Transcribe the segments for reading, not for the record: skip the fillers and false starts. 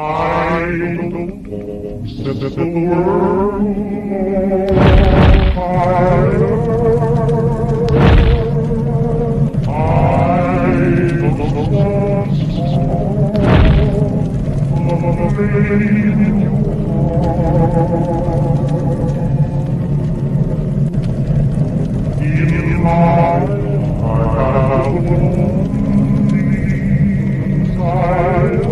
I know set the world fire. I know the song of a lady you are. In my I have a lonely desire.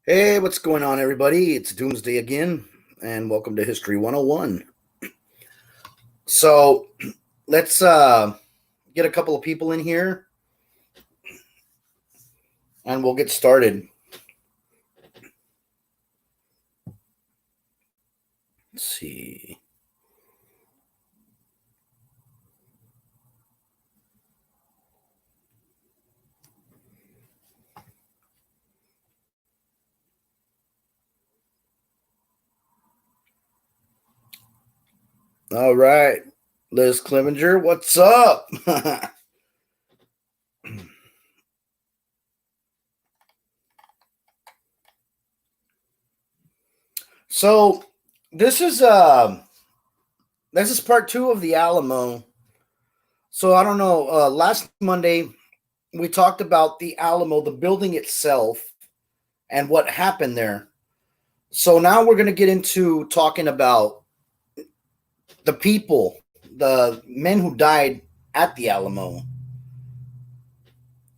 Hey, what's going on, everybody? It's Doomsday again, and welcome to History 101. So, let's get a couple of people in here, and we'll get started. Let's see. All right, Liz Clevenger, what's up? So, this is part 2 of the Alamo. So I don't know. Last Monday we talked about the Alamo, the building itself, and what happened there. So now we're going to get into talking about the people, the men who died at the Alamo.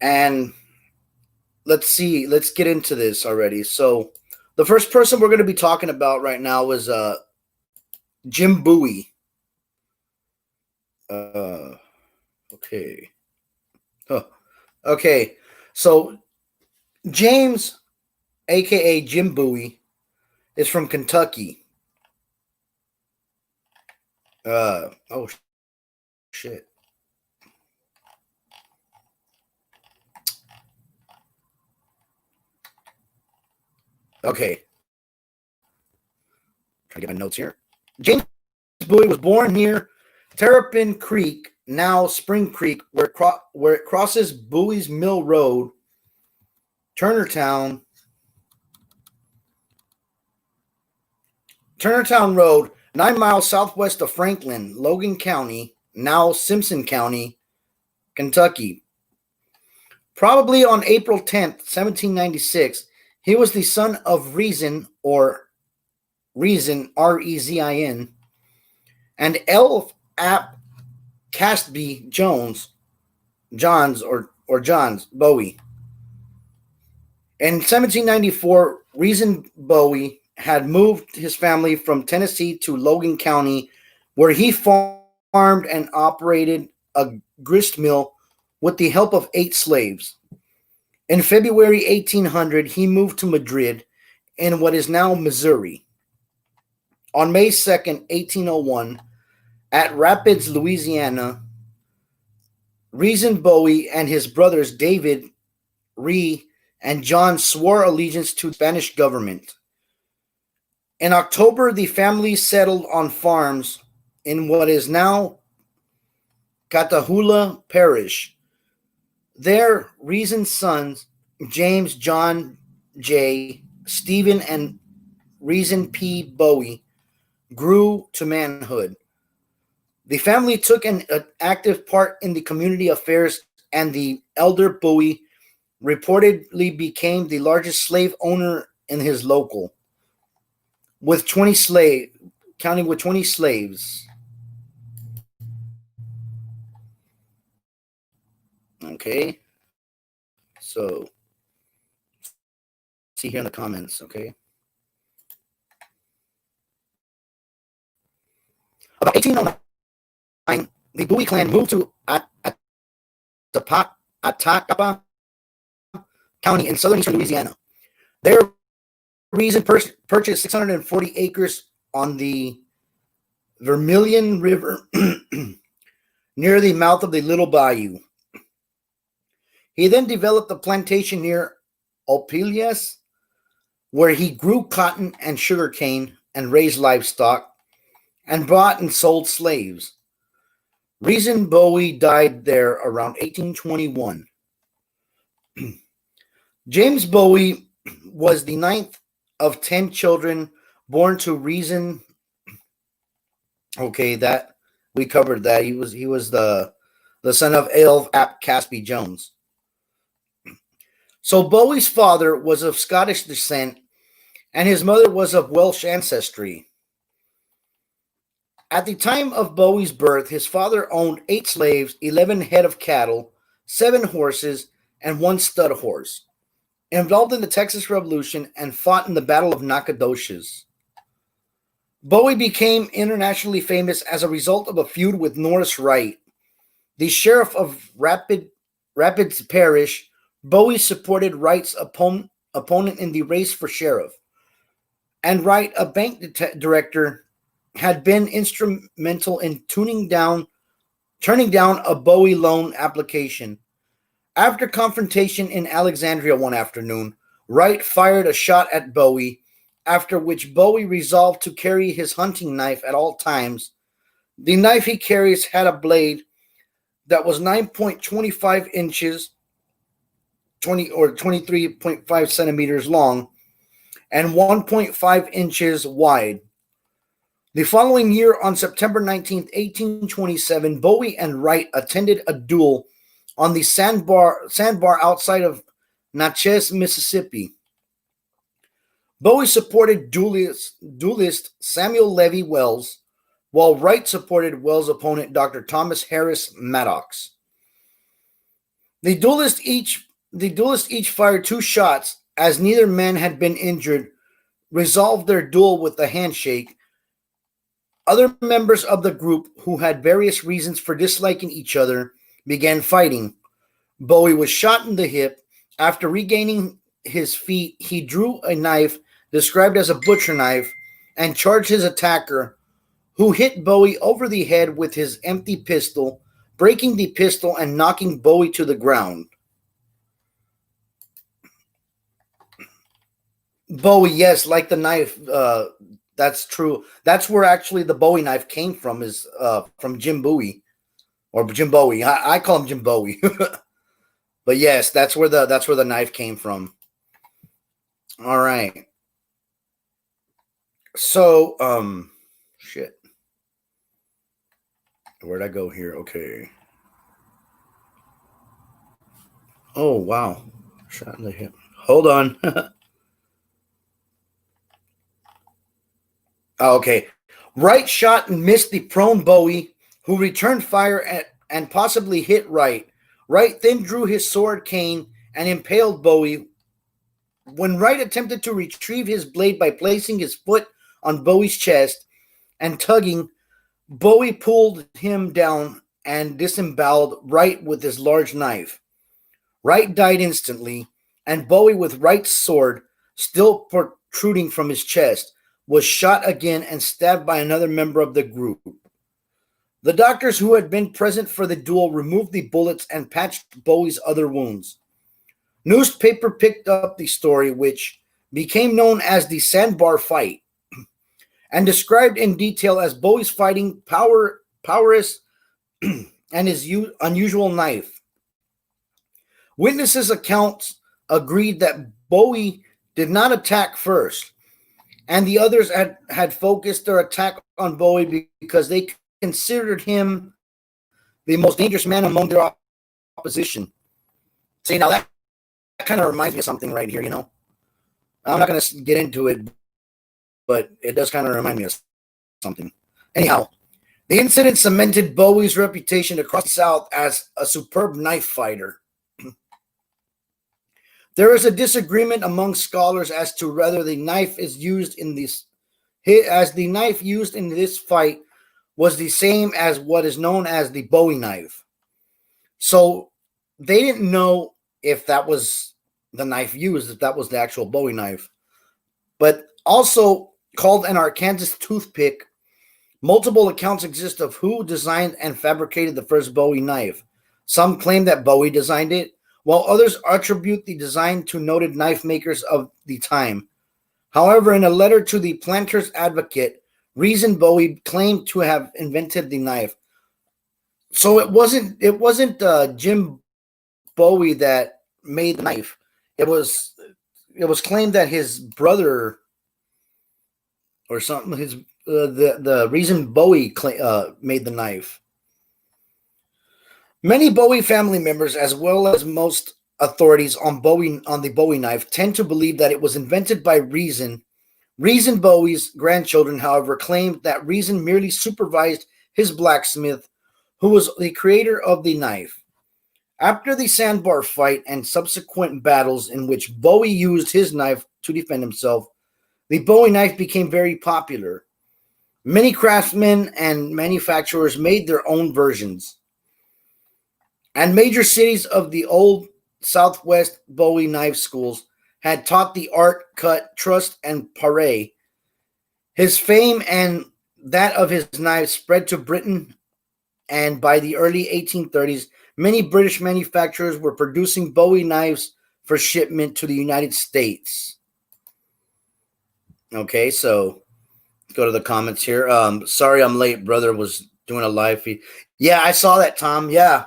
And let's get into this already. So the first person we're going to be talking about right now is Jim Bowie. Okay. Huh. Okay. So James, aka Jim Bowie, is from Kentucky. Oh shit. Okay. Trying to get my notes here. James Bowie was born near Terrapin Creek, now Spring Creek, where it crosses Bowie's Mill Road, Turnertown Road, 9 miles southwest of Franklin, Logan County, now Simpson County, Kentucky. Probably on April 10th, 1796, he was the son of Reason, or Reason, R-E-Z-I-N, and Elf Ap Castby Johns Bowie. In 1794, Reason Bowie had moved his family from Tennessee to Logan County, where he farmed and operated a grist mill with the help of 8 slaves. In February 1800, he moved to Madrid, in what is now Missouri. On May 2nd, 1801, at Rapids, Louisiana, Reason Bowie and his brothers David, Ree, and John swore allegiance to the Spanish government. In October, the family settled on farms in what is now Catahoula Parish. There, Reason's sons, James John J., Stephen, and Reason P. Bowie, grew to manhood. The family took an active part in the community affairs, and the elder Bowie reportedly became the largest slave owner in his local, counting with 20 slaves. Okay. So, see here in the comments, okay? About 1809, the Bowie clan moved to Atacapa County in southern Louisiana. There, Reason purchased 640 acres on the Vermilion River near the mouth of the Little Bayou. He then developed a plantation near Opelias, where he grew cotton and sugarcane and raised livestock and bought and sold slaves. Reason Bowie died there around 1821. James Bowie was the ninth of 10 children born to Reason. Okay, that we covered that. He was the son of Elv Ap Casby Jones. So Bowie's father was of Scottish descent and his mother was of Welsh ancestry. At the time of Bowie's birth, his father owned 8 slaves, 11 head of cattle, 7 horses, and 1 stud horse, involved in the Texas Revolution and fought in the Battle of Nacogdoches. Bowie became internationally famous as a result of a feud with Norris Wright, the sheriff of Rapids Parish. Bowie supported Wright's opponent in the race for sheriff, and Wright, a bank director, had been instrumental in turning down a Bowie loan application. After confrontation in Alexandria one afternoon, Wright fired a shot at Bowie, after which Bowie resolved to carry his hunting knife at all times. The knife he carries had a blade that was 9.25 inches, 23.5 centimeters long, and 1.5 inches wide. The following year, on September 19, 1827, Bowie and Wright attended a duel on the sandbar outside of Natchez, Mississippi. Bowie supported duelist Samuel Levy Wells, while Wright supported Wells' opponent, Dr. Thomas Harris Maddox. The duelists each fired 2 shots. As neither man had been injured, resolved their duel with a handshake. Other members of the group, who had various reasons for disliking each other, began fighting. Bowie was shot in the hip. After regaining his feet, he drew a knife described as a butcher knife and charged his attacker, who hit Bowie over the head with his empty pistol, breaking the pistol and knocking Bowie to the ground. Bowie, yes, like the knife. That's true. That's where actually the Bowie knife came from. Is from Jim Bowie, or Jim Bowie. I call him Jim Bowie. But yes, that's where the knife came from. All right. So, shit. Where'd I go here? Okay. Oh wow, shot in the hip. Hold on. Okay. Wright shot and missed the prone Bowie, who returned fire and possibly hit Wright. Wright then drew his sword cane and impaled Bowie. When Wright attempted to retrieve his blade by placing his foot on Bowie's chest and tugging, Bowie pulled him down and disemboweled Wright with his large knife. Wright died instantly, and Bowie, with Wright's sword still protruding from his chest, was shot again and stabbed by another member of the group. The doctors who had been present for the duel removed the bullets and patched Bowie's other wounds. Newspaper picked up the story, which became known as the Sandbar Fight, and described in detail as Bowie's fighting prowess and his unusual knife. Witnesses' accounts agreed that Bowie did not attack first, and the others had focused their attack on Bowie because they considered him the most dangerous man among their opposition. See, now that kind of reminds me of something right here, you know? I'm not going to get into it, but it does kind of remind me of something. Anyhow, the incident cemented Bowie's reputation across the South as a superb knife fighter. There is a disagreement among scholars as to whether the knife used in this fight was the same as what is known as the Bowie knife. So they didn't know if that was the knife used, if that was the actual Bowie knife. But also called an Arkansas toothpick, multiple accounts exist of who designed and fabricated the first Bowie knife. Some claim that Bowie designed it, while others attribute the design to noted knife makers of the time. However, in a letter to the Planters Advocate, Reason Bowie claimed to have invented the knife. So it wasn't Jim Bowie that made the knife. It was claimed that his brother or something his the reason made the knife. Many Bowie family members, as well as most authorities on the Bowie knife, tend to believe that it was invented by Reason. Reason Bowie's grandchildren, however, claimed that Reason merely supervised his blacksmith, who was the creator of the knife. After the sandbar fight and subsequent battles in which Bowie used his knife to defend himself, the Bowie knife became very popular. Many craftsmen and manufacturers made their own versions, and major cities of the old Southwest Bowie knife schools had taught the art, cut, trust, and paray. His fame and that of his knives spread to Britain, and by the early 1830s, many British manufacturers were producing Bowie knives for shipment to the United States. Okay, so let's go to the comments here. Sorry I'm late, brother was doing a live feed. Yeah, I saw that, Tom. Yeah,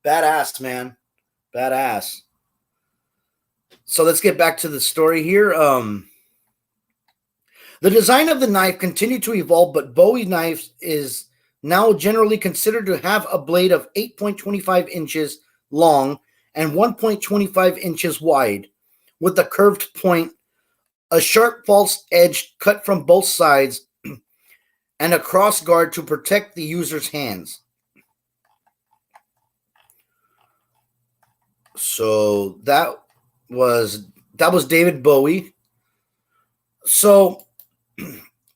badass, man. Badass. So let's get back to the story here. The design of the knife continued to evolve, but Bowie knife is now generally considered to have a blade of 8.25 inches long and 1.25 inches wide, with a curved point, a sharp false edge cut from both sides, and a cross guard to protect the user's hands. So that was David Bowie. So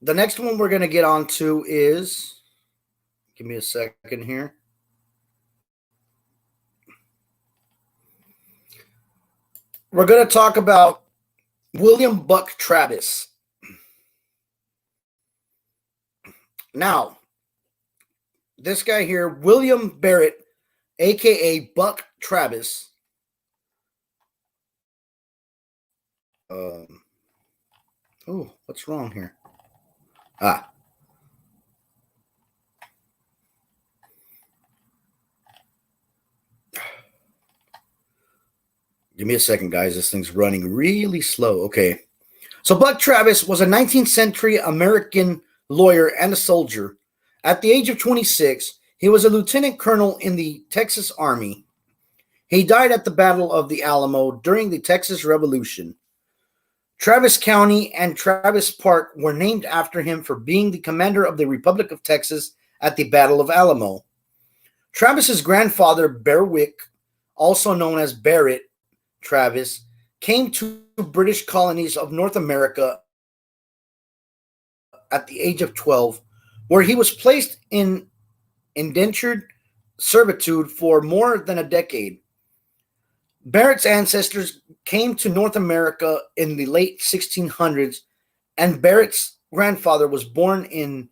the next one we're going to get on to is, give me a second here. We're going to talk about William Buck Travis. Now, this guy here, William Barrett, aka Buck Travis. Oh, what's wrong here? Ah. Give me a second, guys. This thing's running really slow. Okay. So Buck Travis was a 19th century American lawyer and a soldier. At the age of 26, he was a lieutenant colonel in the Texas Army. He died at the Battle of the Alamo during the Texas Revolution. Travis County and Travis Park were named after him for being the commander of the Republic of Texas at the Battle of Alamo. Travis's grandfather, Berwick, also known as Barrett Travis, came to British colonies of North America at the age of 12, where he was placed in indentured servitude for more than a decade. Barrett's ancestors came to North America in the late 1600s, and Barrett's grandfather was born in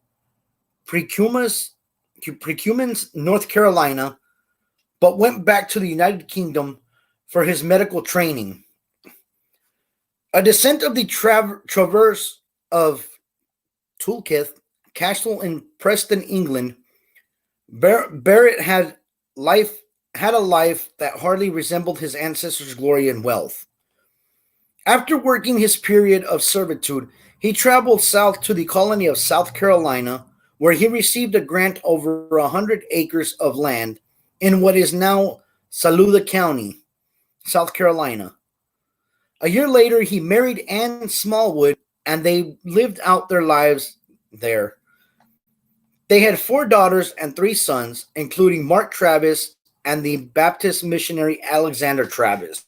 Precumans, North Carolina, but went back to the United Kingdom for his medical training. A descent of the Traverse of Tulketh Castle in Preston, England, Barrett had a life that hardly resembled his ancestors' glory and wealth. After working his period of servitude, he traveled south to the colony of South Carolina, where he received a grant over 100 acres of land in what is now Saluda County, South Carolina. A year later, he married Anne Smallwood, and they lived out their lives there. They had 4 daughters and 3 sons, including Mark Travis and the Baptist missionary Alexander Travis.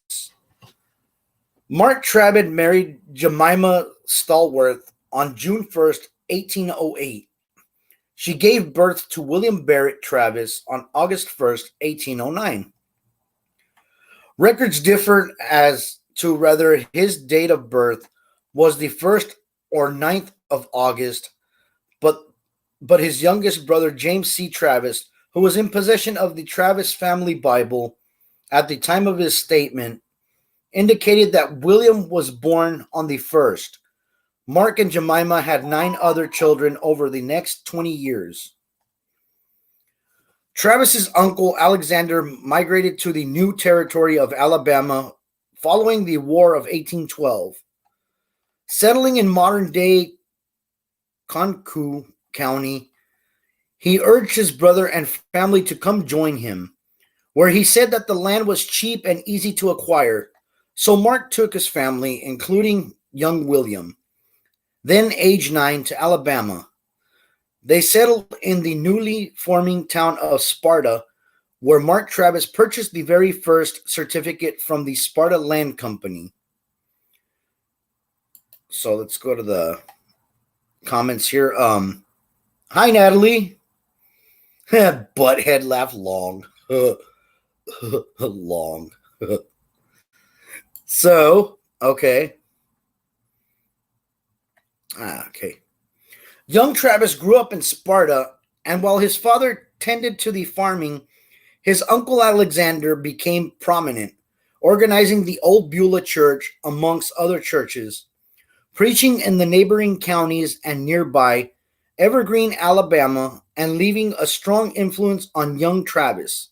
Mark Travis married Jemima Stallworth on June 1st, 1808. She gave birth to William Barrett Travis on August 1st, 1809. Records differ as to whether his date of birth was the 1st or 9th of August, but his youngest brother, James C. Travis, who was in possession of the Travis family Bible at the time of his statement, indicated that William was born on the 1st. Mark and Jemima had 9 other children over the next 20 years. Travis's uncle Alexander migrated to the new territory of Alabama following the War of 1812. Settling in modern day Concu County, he urged his brother and family to come join him, where he said that the land was cheap and easy to acquire. So Mark took his family, including young William, then age 9, to Alabama. They settled in the newly forming town of Sparta, where Mark Travis purchased the very first certificate from the Sparta Land Company. So let's go to the comments here. Hi, Natalie. Butthead laugh long. Long. So, okay. Okay. Young Travis grew up in Sparta, and while his father tended to the farming, his uncle Alexander became prominent, organizing the Old Beulah Church amongst other churches, preaching in the neighboring counties and nearby Evergreen, Alabama, and leaving a strong influence on young Travis.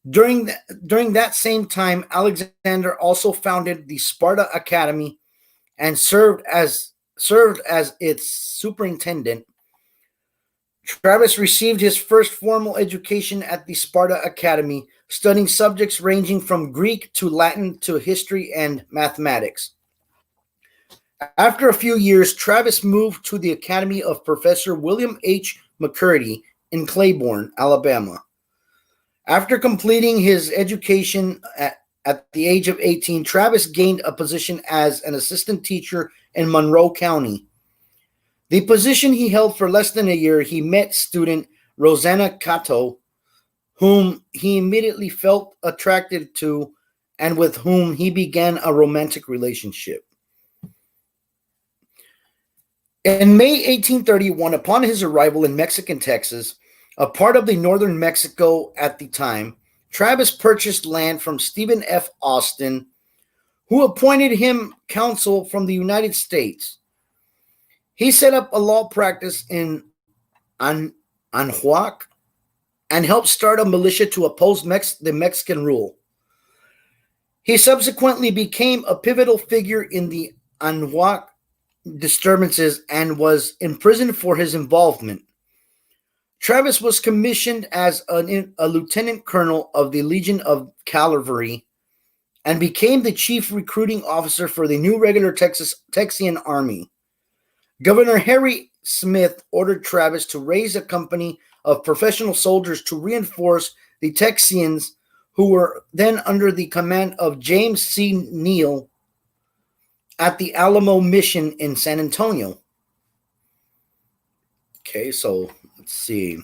During that same time, Alexander also founded the Sparta Academy and served as its superintendent. Travis received his first formal education at the Sparta Academy, studying subjects ranging from Greek to Latin to history and mathematics. After a few years, Travis moved to the academy of Professor William H. McCurdy in Claiborne, Alabama. After completing his education at the age of 18, Travis gained a position as an assistant teacher in Monroe County. The position he held for less than a year, he met student Rosanna Cato, whom he immediately felt attracted to and with whom he began a romantic relationship. In May 1831, upon his arrival in Mexican Texas, a part of the northern Mexico at the time, Travis purchased land from Stephen F. Austin, who appointed him counsel from the United States. He set up a law practice in Anahuac and helped start a militia to oppose the Mexican rule. He subsequently became a pivotal figure in the Anahuac disturbances and was imprisoned for his involvement. Travis was commissioned as a lieutenant colonel of the Legion of Cavalry and became the chief recruiting officer for the new regular Texian army. Governor Harry Smith ordered Travis to raise a company of professional soldiers to reinforce the Texians, who were then under the command of James C. Neal at the Alamo mission in San Antonio. Okay, so let's see.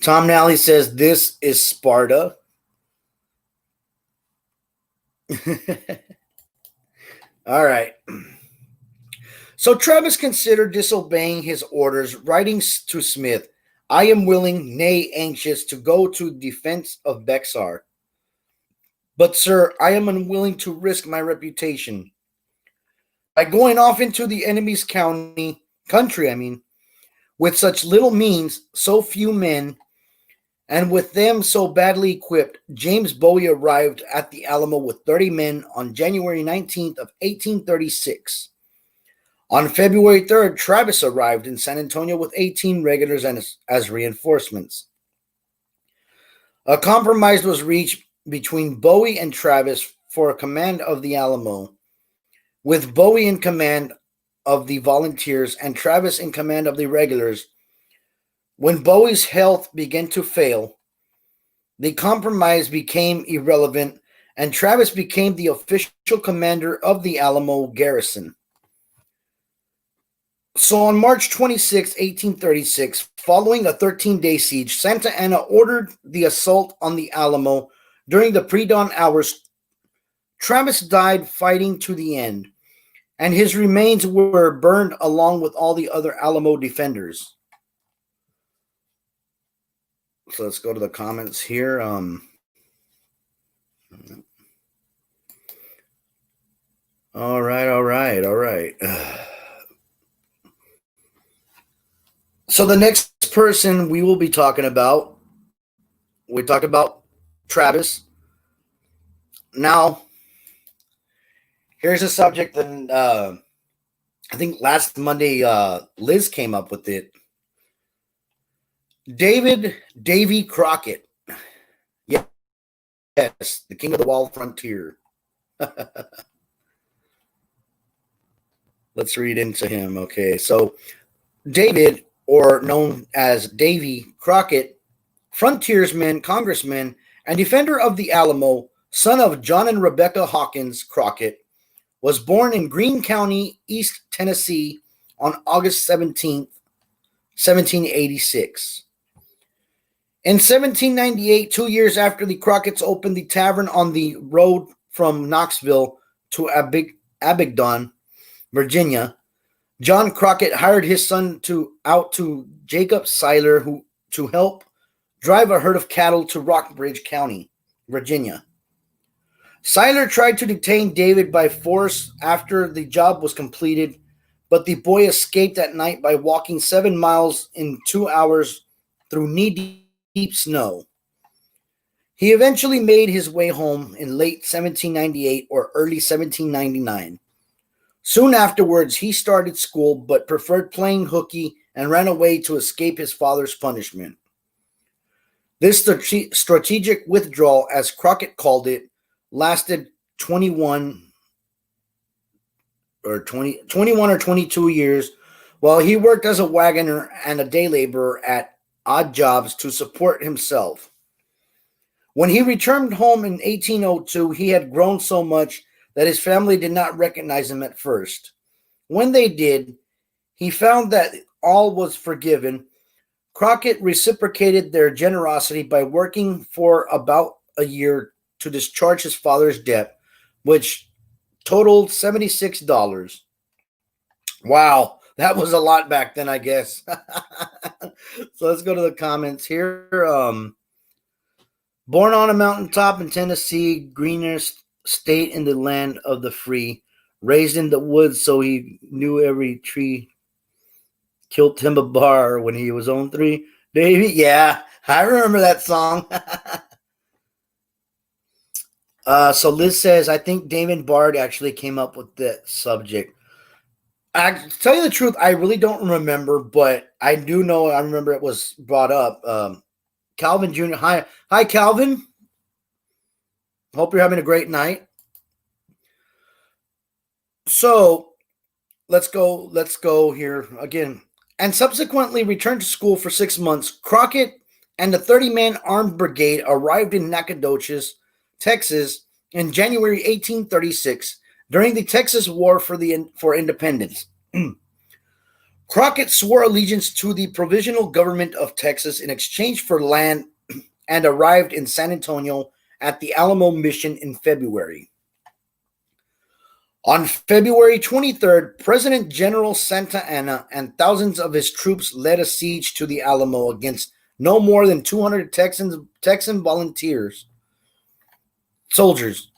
Tom Nally says this is Sparta. All right. So Travis considered disobeying his orders, writing to Smith, "I am willing, nay anxious, to go to defense of Bexar. But, sir, I am unwilling to risk my reputation. By going off into the enemy's country, with such little means, so few men, and with them so badly equipped, James Bowie arrived at the Alamo with 30 men on January 19th of 1836. On February 3rd, Travis arrived in San Antonio with 18 regulars as reinforcements. A compromise was reached between Bowie and Travis for a command of the Alamo, with Bowie in command of the volunteers and Travis in command of the regulars. When Bowie's health began to fail, the compromise became irrelevant, and Travis became the official commander of the Alamo garrison. So on March 26, 1836, following a 13-day siege, Santa Anna ordered the assault on the Alamo. During the pre-dawn hours, Travis died fighting to the end, and his remains were burned along with all the other Alamo defenders. So let's go to the comments here. All right. So the next person we will be talking about We talked about Travis. Now, here's a subject that I think last Monday Liz came up with it. Davy Crockett. Yes, the king of the wild frontier. Let's read into him. Okay, so David, or known as Davy Crockett, frontiersman, congressman, and defender of the Alamo, son of John and Rebecca Hawkins Crockett, was born in Greene County, East Tennessee on August 17th, 1786. In 1798, 2 years after the Crockett's opened the tavern on the road from Knoxville to Abingdon, Virginia, John Crockett hired his son out to Jacob Seiler to help drive a herd of cattle to Rockbridge County, Virginia. Seiler tried to detain David by force after the job was completed, but the boy escaped at night by walking 7 miles in 2 hours through knee-deep snow. He eventually made his way home in late 1798 or early 1799. Soon afterwards, he started school but preferred playing hooky and ran away to escape his father's punishment. This strategic withdrawal, as Crockett called it, lasted 21 or 22 years, while he worked as a wagoner and a day laborer at odd jobs to support himself. When he returned home in 1802, he had grown so much that his family did not recognize him at first. When they did, he found that all was forgiven. Crockett reciprocated their generosity by working for about a year to discharge his father's debt, which totaled $76. Wow, that was a lot back then, I guess. So let's go to the comments here. Born on a mountaintop in Tennessee, greenest state in the land of the free, raised in the woods so he knew every tree. Killed him a bar when he was on 3. Davy, yeah, I remember that song. So Liz says, I think Damon Bard actually came up with that subject. To tell you the truth, I really don't remember, but I do know, I remember it was brought up. Calvin Jr. Hi, Calvin. Hope you're having a great night. So let's go here again. And subsequently returned to school for 6 months. Crockett and the 30-man armed brigade arrived in Nacogdoches, Texas, in January 1836 during the Texas War for Independence. Crockett swore allegiance to the provisional government of Texas in exchange for land and arrived in San Antonio at the Alamo mission in February. On February 23rd, President General Santa Anna and thousands of his troops led a siege to the Alamo against no more than 200 Texan volunteers, soldiers,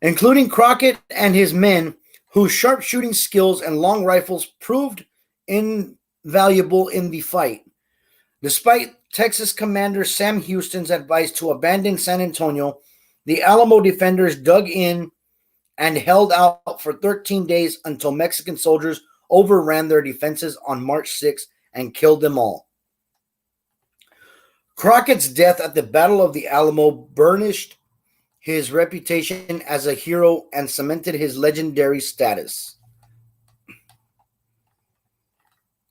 including Crockett and his men, whose sharpshooting skills and long rifles proved invaluable in the fight. Despite Texas Commander Sam Houston's advice to abandon San Antonio, the Alamo defenders dug in and held out for 13 days until Mexican soldiers overran their defenses on March 6 and killed them all. Crockett's death at the Battle of the Alamo burnished his reputation as a hero and cemented his legendary status.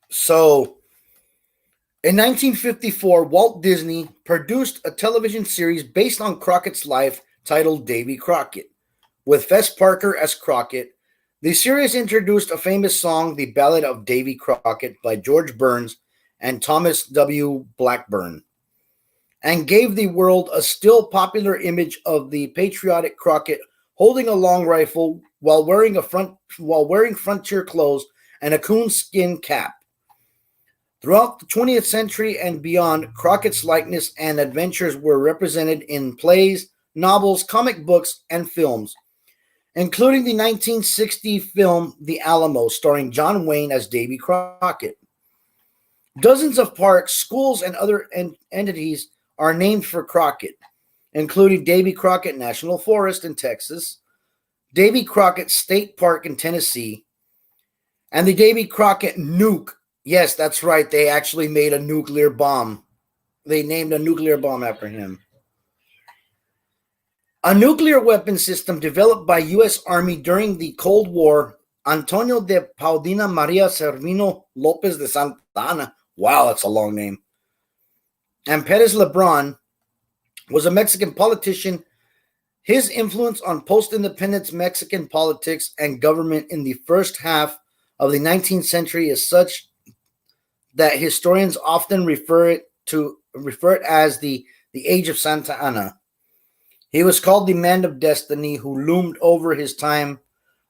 So, in 1954, Walt Disney produced a television series based on Crockett's life titled Davy Crockett, with Fess Parker as Crockett. The series introduced a famous song, The Ballad of Davy Crockett by George Burns and Thomas W. Blackburn, and gave the world a still popular image of the patriotic Crockett holding a long rifle while wearing frontier clothes and a coonskin cap. Throughout the 20th century and beyond, Crockett's likeness and adventures were represented in plays, novels, comic books, and films, including the 1960 film The Alamo, starring John Wayne as Davy Crockett. Dozens of parks, schools, and other entities are named for Crockett, including Davy Crockett National Forest in Texas, Davy Crockett State Park in Tennessee, and the Davy Crockett Nuke. Yes, that's right. They actually made a nuclear bomb. They named a nuclear bomb after him. A nuclear weapon system developed by U.S. Army during the Cold War, Antonio de Paudina Maria Servino Lopez de Santa Anna. Wow, that's a long name. And Perez Lebron was a Mexican politician. His influence on post-independence Mexican politics and government in the first half of the 19th century is such that historians often refer it as the Age of Santa Anna. He was called the Man of Destiny who loomed over his time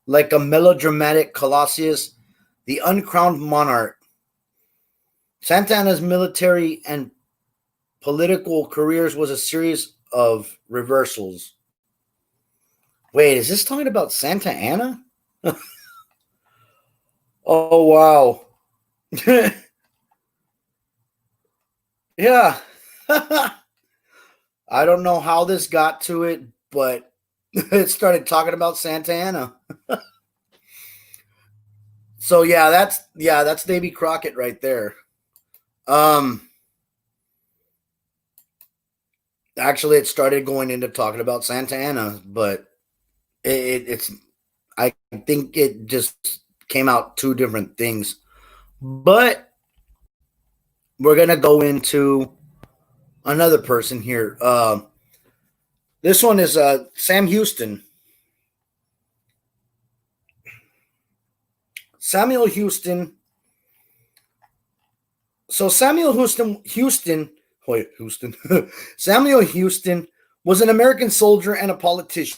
like a melodramatic Colossus, the uncrowned monarch. Santa Anna's military and political careers was a series of reversals. Wait, is this talking about Santa Anna? Oh, wow. Yeah. I don't know how this got to it, but it started talking about Santa Anna. So that's Davy Crockett right there. Actually, it started going into talking about Santa Anna, but it's I think it just came out two different things. But we're gonna go into another person here. This one is Sam Houston. Samuel Houston. So Samuel Houston. Samuel Houston was an American soldier and a politician,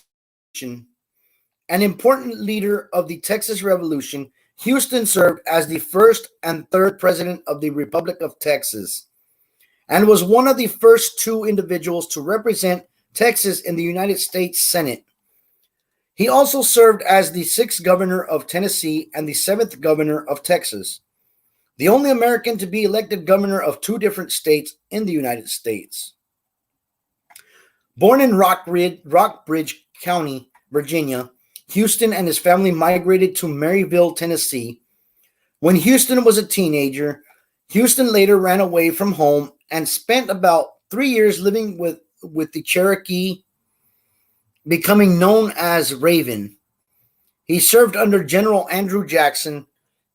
an important leader of the Texas Revolution. Houston served as the first and third president of the Republic of Texas and was one of the first two individuals to represent Texas in the United States Senate. He also served as the sixth governor of Tennessee and the seventh governor of Texas, the only American to be elected governor of two different states in the United States. Born in Rockbridge County, Virginia, Houston and his family migrated to Maryville, Tennessee. When Houston was a teenager, Houston later ran away from home and spent about 3 years living with the Cherokee, becoming known as Raven. He served under General Andrew Jackson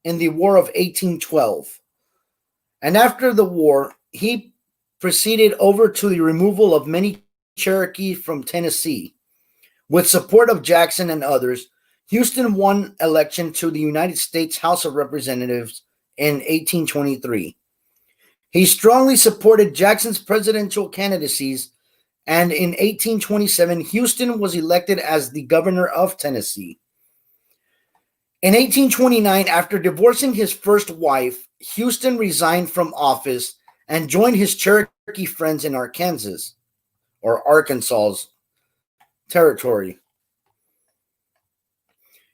in the War of 1812. And after the war, he proceeded over to the removal of many Cherokee from Tennessee. With support of Jackson and others, Houston won election to the United States House of Representatives in 1823. He strongly supported Jackson's presidential candidacies, and in 1827, Houston was elected as the governor of Tennessee. In 1829, after divorcing his first wife, Houston resigned from office and joined his Cherokee friends in Arkansas's territory.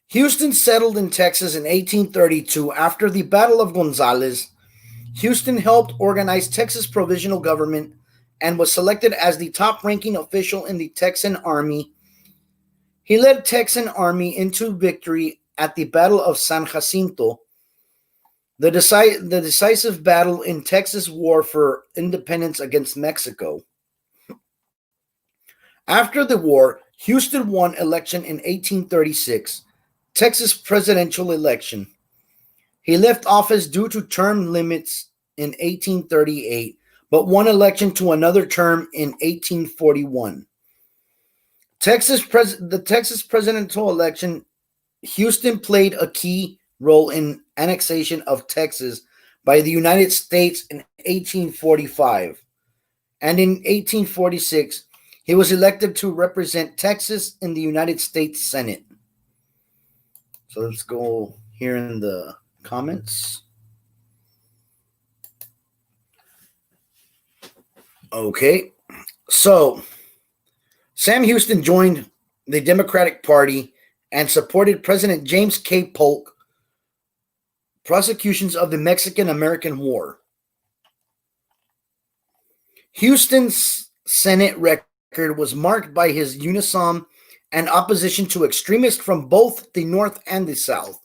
Houston settled in Texas in 1832 after the Battle of Gonzales. Houston helped organize Texas provisional government and was selected as the top-ranking official in the Texan Army. He led Texan Army into victory at the Battle of San Jacinto, the decisive battle in Texas' war for independence against Mexico. After the war, Houston won election in 1836, Texas presidential election. He left office due to term limits in 1838, but won election to another term in 1841. The Texas presidential election, Houston played a key role in annexation of Texas by the United States in 1845. And in 1846, he was elected to represent Texas in the United States Senate. So let's go here in the comments. Okay, so Sam Houston joined the Democratic Party and supported President James K. Polk prosecutions of the Mexican-American War. Houston's Senate record was marked by his unison and opposition to extremists from both the North and the South.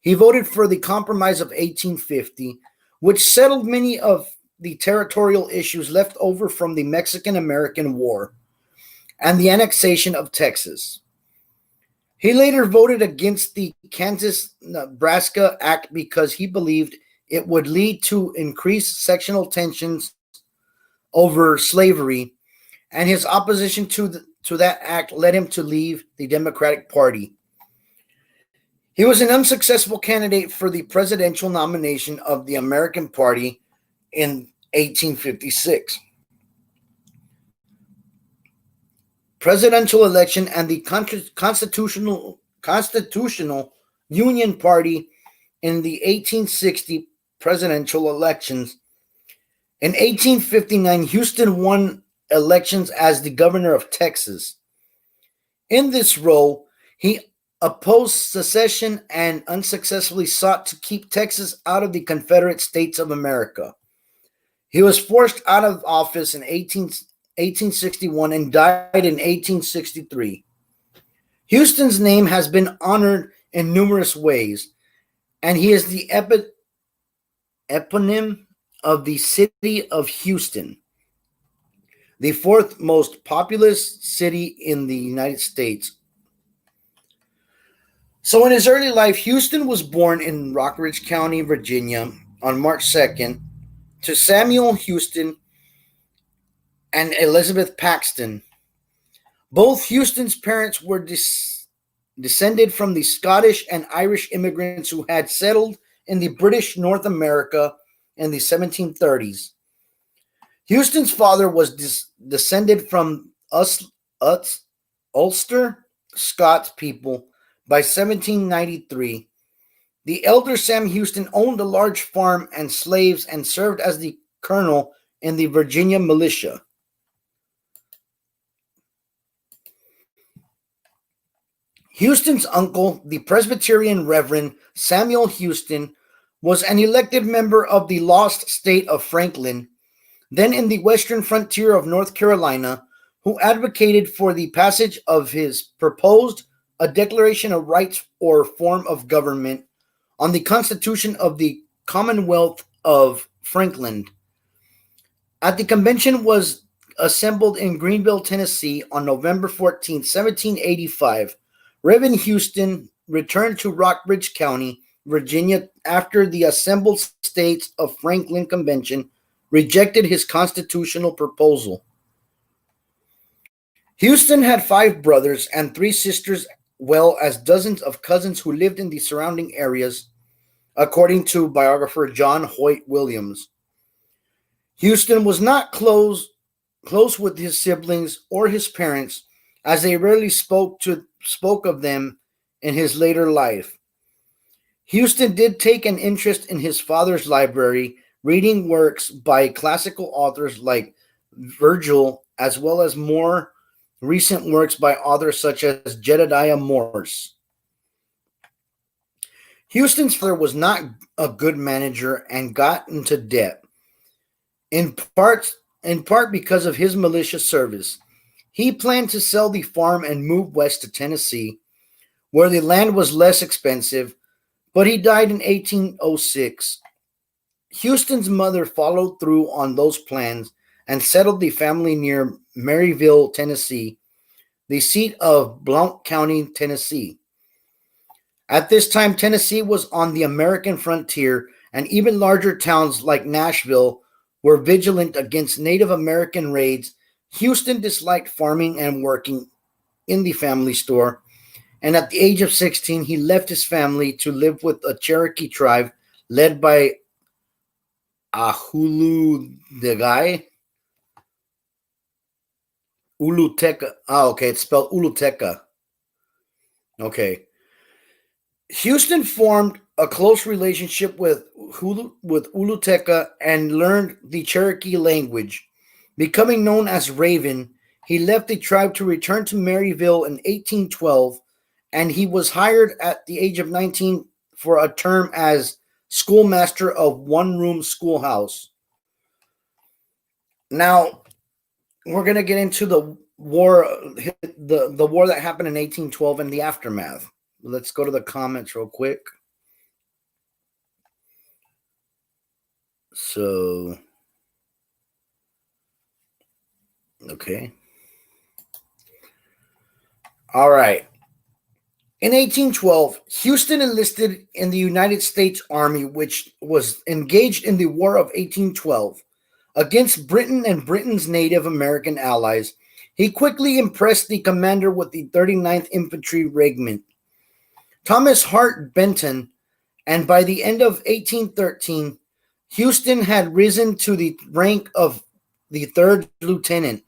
He voted for the Compromise of 1850, which settled many of the territorial issues left over from the Mexican American War and the annexation of Texas. He later voted against the Kansas Nebraska Act because he believed it would lead to increased sectional tensions over slavery, and his opposition to that act led him to leave the Democratic Party. He was an unsuccessful candidate for the presidential nomination of the American Party in 1856. Presidential election and the Constitutional Union Party in the 1860 presidential elections. In 1859, Houston won elections as the governor of Texas. In this role, he opposed secession and unsuccessfully sought to keep Texas out of the Confederate States of America. He was forced out of office in 1861 and died in 1863. Houston's name has been honored in numerous ways, and he is the eponym of the city of Houston, the fourth most populous city in the United States. So in his early life, Houston was born in Rockridge County, Virginia on March 2nd to Samuel Houston and Elizabeth Paxton. Both Houston's parents were descended from the Scottish and Irish immigrants who had settled in the British North America in the 1730s. Houston's father was descended from Ulster Scots people by 1793. The elder Sam Houston owned a large farm and slaves and served as the colonel in the Virginia militia. Houston's uncle, the Presbyterian Reverend Samuel Houston, was an elected member of the lost state of Franklin, then in the western frontier of North Carolina, who advocated for the passage of his proposed a Declaration of Rights or form of government on the Constitution of the Commonwealth of Franklin. At the convention was assembled in Greenville, Tennessee on November 14, 1785. Reverend Houston returned to Rockridge County, Virginia after the assembled states of Franklin Convention rejected his constitutional proposal. Houston had 5 brothers and 3 sisters, well as dozens of cousins who lived in the surrounding areas, according to biographer John Hoyt Williams. Houston was not close with his siblings or his parents, as they rarely spoke of them in his later life. Houston did take an interest in his father's library, reading works by classical authors like Virgil, as well as more recent works by authors such as Jedediah Morse. Houston's father was not a good manager and got into debt, in part because of his militia service. He planned to sell the farm and move west to Tennessee, where the land was less expensive, but he died in 1806. Houston's mother followed through on those plans and settled the family near Maryville, Tennessee, the seat of Blount County, Tennessee. At this time, Tennessee was on the American frontier, and even larger towns like Nashville were vigilant against Native American raids. Houston disliked farming and working in the family store, and at the age of 16, he left his family to live with a Cherokee tribe led by Ahulu Degai. Uluteca. Okay, it's spelled Uluteca. Okay. Houston formed a close relationship with Uluteca and learned the Cherokee language. Becoming known as Raven, he left the tribe to return to Maryville in 1812, and he was hired at the age of 19 for a term as schoolmaster of one-room schoolhouse. Now we're gonna get into the war, the war that happened in 1812 and the aftermath. Let's go to the comments real quick. So, okay, all right. In 1812, Houston enlisted in the United States Army, which was engaged in the War of 1812 against Britain and Britain's Native American allies. He quickly impressed the commander with the 39th Infantry Regiment, Thomas Hart Benton, and by the end of 1813, Houston had risen to the rank of the third lieutenant.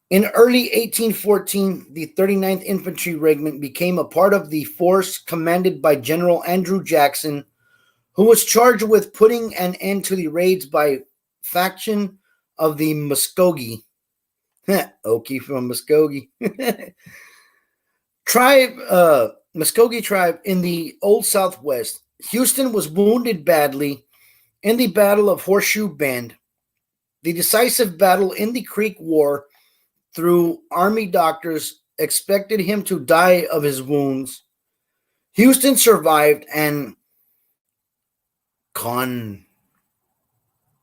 In early 1814, the 39th Infantry Regiment became a part of the force commanded by General Andrew Jackson, who was charged with putting an end to the raids by faction of the Muskogee. Okie from Muskogee. Muskogee tribe in the Old Southwest. Houston was wounded badly in the Battle of Horseshoe Bend. The decisive battle in the Creek War through Army doctors expected him to die of his wounds. Houston survived and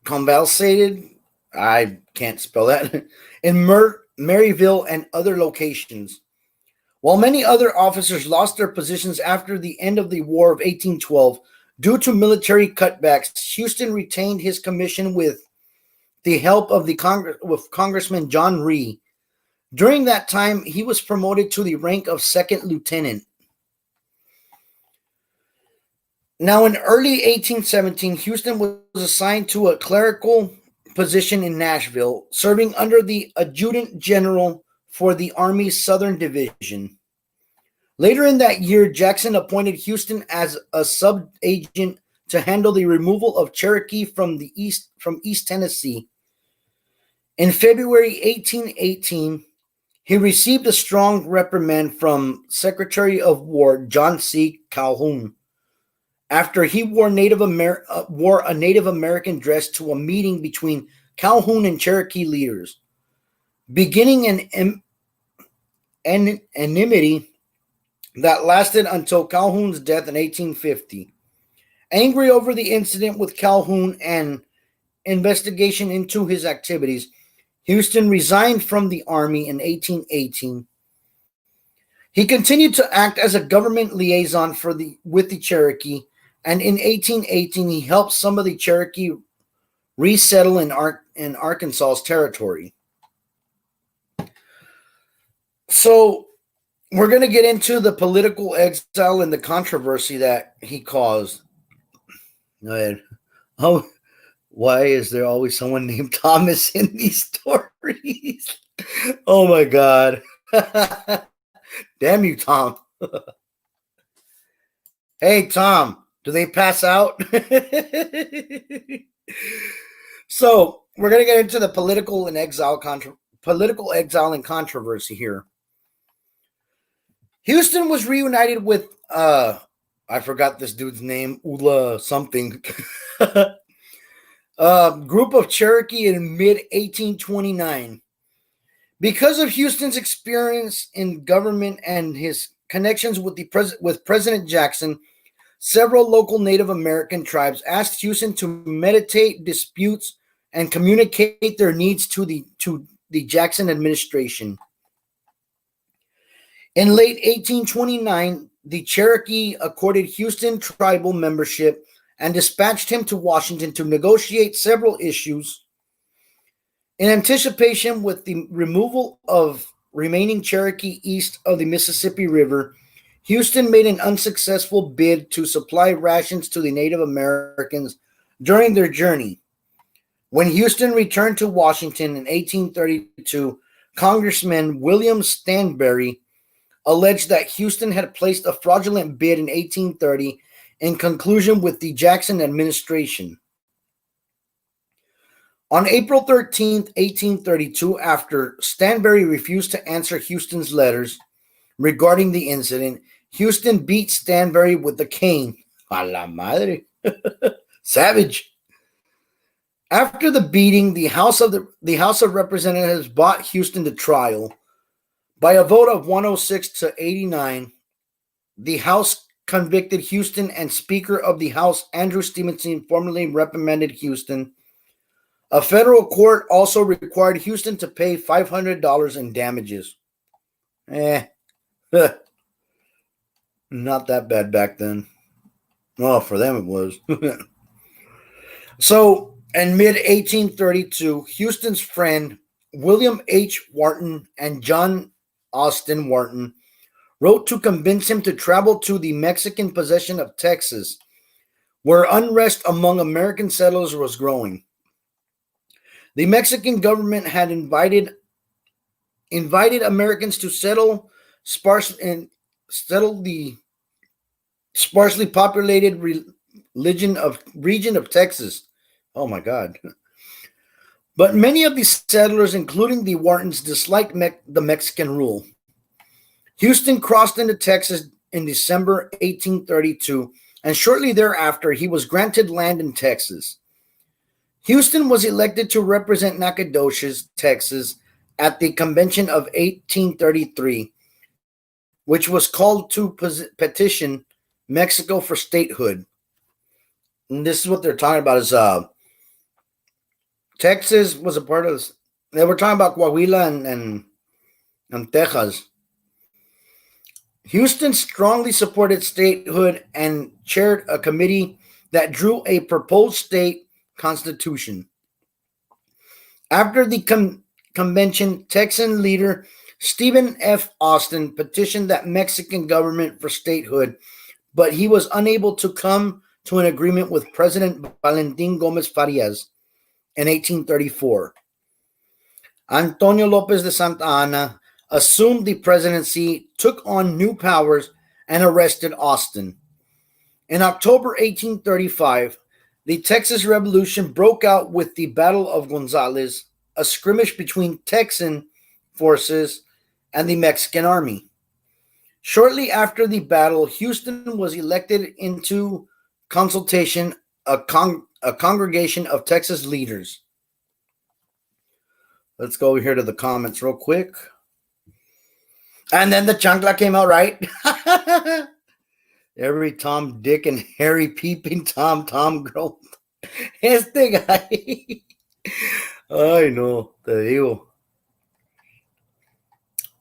convalesced, I can't spell that, in Maryville and other locations. While many other officers lost their positions after the end of the War of 1812 due to military cutbacks, Houston retained his commission with the help of Congressman John Rhee. During that time, he was promoted to the rank of second lieutenant. Now, in early 1817, Houston was assigned to a clerical position in Nashville, serving under the adjutant general for the Army's Southern Division. Later in that year, Jackson appointed Houston as a sub-agent to handle the removal of Cherokee from East Tennessee. In February 1818, he received a strong reprimand from Secretary of War John C. Calhoun after he wore a Native American dress to a meeting between Calhoun and Cherokee leaders, beginning an enmity that lasted until Calhoun's death in 1850. Angry over the incident with Calhoun and investigation into his activities, Houston resigned from the Army in 1818. He continued to act as a government liaison with the Cherokee, and in 1818 he helped some of the Cherokee resettle in Arkansas's territory. So we're going to get into the political exile and the controversy that he caused. Go ahead. Oh, why is there always someone named Thomas in these stories? Oh my God. Damn you, Tom. Hey, Tom, do they pass out? So we're going to get into the political exile and controversy here. Houston was reunited with, I forgot this dude's name, Ula something, group of Cherokee in mid-1829. Because of Houston's experience in government and his connections with President Jackson, several local Native American tribes asked Houston to mediate disputes and communicate their needs to the Jackson administration. In late 1829, the Cherokee accorded Houston tribal membership and dispatched him to Washington to negotiate several issues. In anticipation with the removal of remaining Cherokee east of the Mississippi River, Houston made an unsuccessful bid to supply rations to the Native Americans during their journey. When Houston returned to Washington in 1832, Congressman William Stanberry alleged that Houston had placed a fraudulent bid in 1830 in conclusion with the Jackson administration. On April 13, 1832, after Stanberry refused to answer Houston's letters regarding the incident, Houston beat Stanberry with a cane. A la madre. Savage. After the beating, the House of Representatives brought Houston to trial. By a vote of 106 to 89, the House convicted Houston, and Speaker of the House Andrew Stevenson formally reprimanded Houston. A federal court also required Houston to pay $500 in damages. Not that bad back then. Well, for them it was. So, in mid 1832, Houston's friend William H. Wharton and John Austin Wharton wrote to convince him to travel to the Mexican possession of Texas, where unrest among American settlers was growing. The Mexican government had invited Americans to settle the sparsely populated region of Texas. Oh my God. But many of the settlers, including the Whartons, disliked the Mexican rule. Houston crossed into Texas in December 1832, and shortly thereafter, he was granted land in Texas. Houston was elected to represent Nacogdoches, Texas, at the Convention of 1833, which was called to petition Mexico for statehood. And this is what they're talking about: is Texas was a part of this. They were talking about Coahuila and Texas. Houston strongly supported statehood and chaired a committee that drew a proposed state constitution. After the convention, Texan leader Stephen F. Austin petitioned that Mexican government for statehood, but he was unable to come to an agreement with President Valentin Gomez Farias in 1834. Antonio Lopez de Santa Anna assumed the presidency, took on new powers, and arrested Austin. In October 1835, the Texas Revolution broke out with the Battle of Gonzales, a skirmish between Texan forces and the Mexican army. Shortly after the battle, Houston was elected into consultation, a congregation of Texas leaders. Let's go over here to the comments real quick. And then the chancla came out, right? Every Tom, Dick, and Harry peeping Tom girl. Este guy. Ay, no, te digo.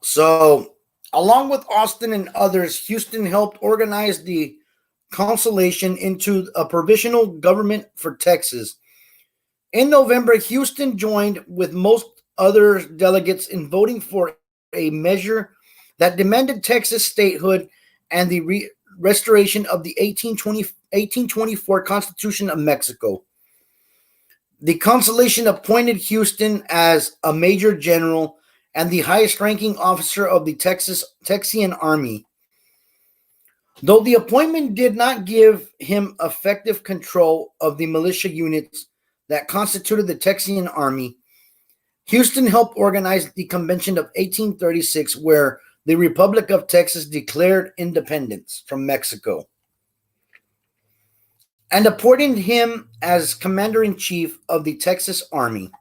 So, along with Austin and others, Houston helped organize the consolation into a provisional government for Texas. In November, Houston joined with most other delegates in voting for a measure that demanded Texas statehood and the restoration of the 1824 Constitution of Mexico. The consolation appointed Houston as a major general and the highest ranking officer of the Texian Army. Though the appointment did not give him effective control of the militia units that constituted the Texian Army, Houston helped organize the Convention of 1836, where the Republic of Texas declared independence from Mexico, and appointed him as commander-in-chief of the Texas Army.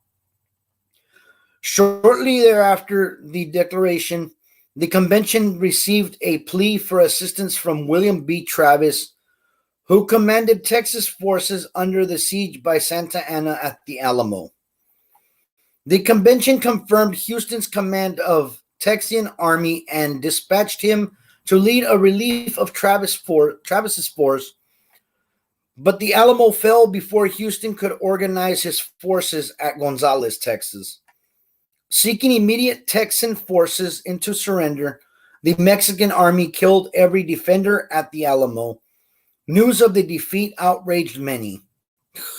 Shortly thereafter the declaration, the convention received a plea for assistance from William B. Travis, who commanded Texas forces under the siege by Santa Anna at the Alamo. The convention confirmed Houston's command of Texian Army and dispatched him to lead a relief of Travis's force, but the Alamo fell before Houston could organize his forces at Gonzales, Texas. Seeking immediate Texan forces into surrender, the Mexican army killed every defender at the Alamo. News of the defeat outraged many.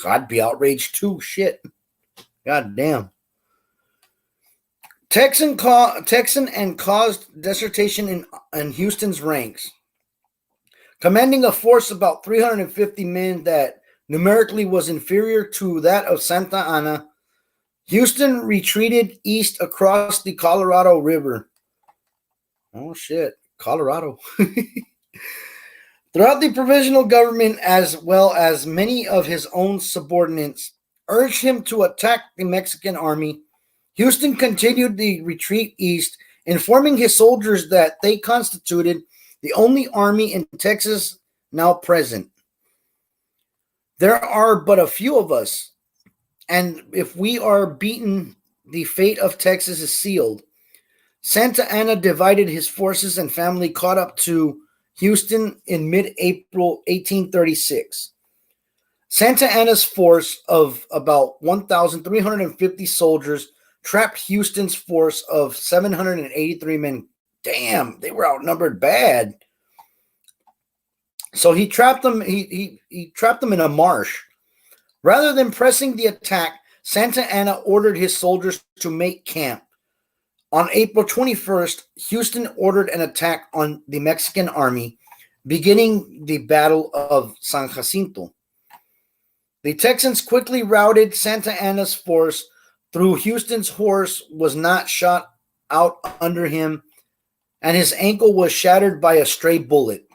I'd be outraged too, shit. God damn. Texan and caused desertion in Houston's ranks. Commanding a force about 350 men that numerically was inferior to that of Santa Anna, Houston retreated east across the Colorado River. Oh shit, Colorado. Throughout the provisional government, as well as many of his own subordinates, urged him to attack the Mexican army. Houston continued the retreat east, informing his soldiers that they constituted the only army in Texas now present. There are but a few of us, and if we are beaten, the fate of Texas is sealed. Santa Anna divided his forces and family caught up to Houston in mid-April 1836. Santa Anna's force of about 1,350 soldiers trapped Houston's force of 783 men. Damn, they were outnumbered bad. So he trapped them. He trapped them in a marsh. Rather than pressing the attack, Santa Anna ordered his soldiers to make camp. On April 21st, Houston ordered an attack on the Mexican army, beginning the Battle of San Jacinto. The Texans quickly routed Santa Anna's force through. Houston's horse was not shot out under him, and his ankle was shattered by a stray bullet.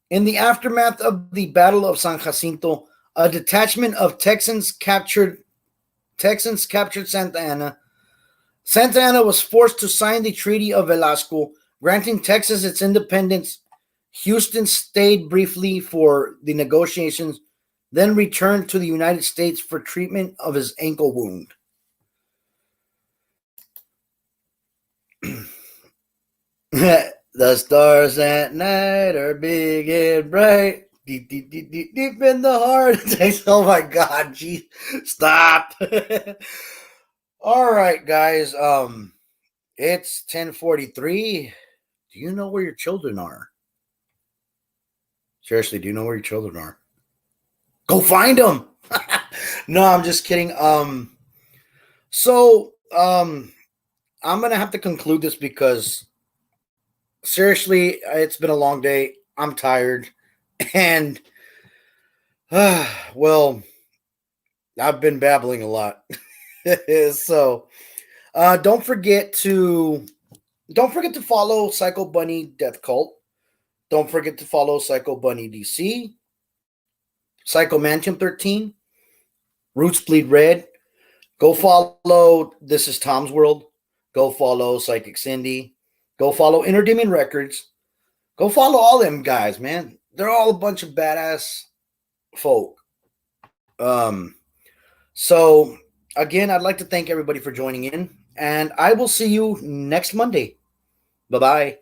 In the aftermath of the Battle of San Jacinto, a detachment of Texans captured Santa Anna. Santa Anna was forced to sign the Treaty of Velasco, granting Texas its independence. Houston stayed briefly for the negotiations, then returned to the United States for treatment of his ankle wound. The stars at night are big and bright. Deep, deep, deep, deep, deep in the heart. Oh my God, geez. Stop. All right, guys. It's 10:43. Do you know where your children are? Seriously, do you know where your children are? Go find them. No, I'm just kidding. So I'm gonna have to conclude this because seriously, it's been a long day. I'm tired, and well, I've been babbling a lot. So don't forget to follow Psycho Bunny Death Cult. Don't forget to follow Psycho Bunny DC, Psycho Mantium 13, Roots Bleed Red. Go follow This Is Tom's World. Go follow Psychic Cindy. Go follow Inner Demon Records. Go follow all them guys, man. They're all a bunch of badass folk. So again, I'd like to thank everybody for joining in, and I will see you next Monday. Bye-bye.